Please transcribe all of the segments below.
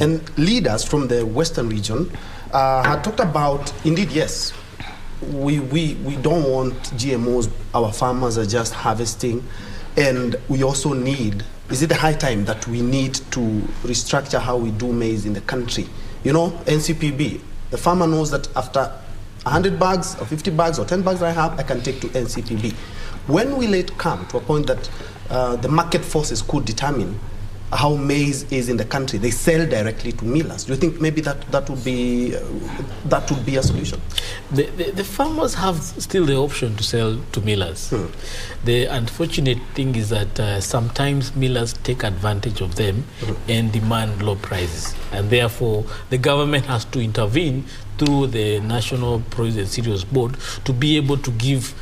And leaders from the Western region had talked about, indeed, yes, we don't want GMOs. Our farmers are just harvesting. And we also need, is it the high time that we need to restructure how we do maize in the country? You know, NCPB, the farmer knows that after 100 bags or 50 bags or 10 bags I have, I can take to NCPB. When will it come to a point that the market forces could determine how maize is in the country? They sell directly to millers. Do you think maybe that would be a solution? The farmers have still the option to sell to millers. The unfortunate thing is that sometimes millers take advantage of them and demand low prices, and therefore the government has to intervene through the National Produce and Cereals Board to be able to give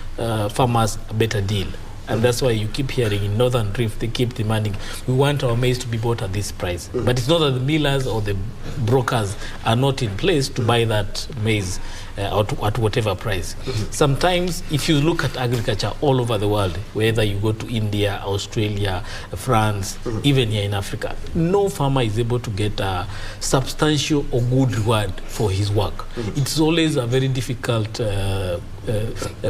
farmers a better deal. And that's why you keep hearing in Northern Rift, they keep demanding, we want our maize to be bought at this price. But it's not that the millers or the brokers are not in place to buy that maize at whatever price. Sometimes, if you look at agriculture all over the world, whether you go to India, Australia, France, even here in Africa, no farmer is able to get a substantial or good reward for his work. It's always a very difficult a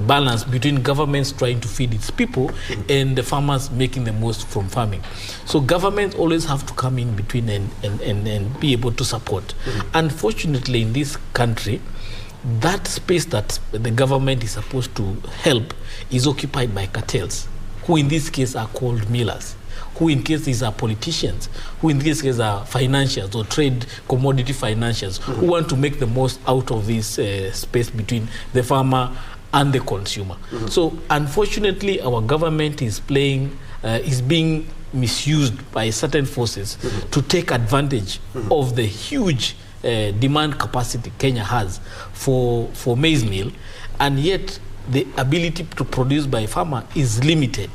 balance between governments trying to feed its people and the farmers making the most from farming. So governments always have to come in between and be able to support. Unfortunately, in this country, that space that the government is supposed to help is occupied by cartels, who in this case are called millers, who in case these are politicians, who in this case are financiers or trade commodity financiers, who want to make the most out of this space between the farmer and the consumer. So unfortunately, our government is being misused by certain forces to take advantage of the huge demand capacity Kenya has for maize meal, and yet the ability to produce by farmer is limited.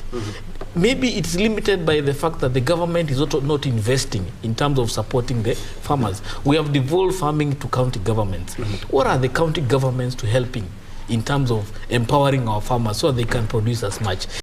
Maybe it's limited by the fact that the government is also not investing in terms of supporting the farmers. We have devolved farming to county governments. What are the county governments to helping in terms of empowering our farmers so they can produce as much?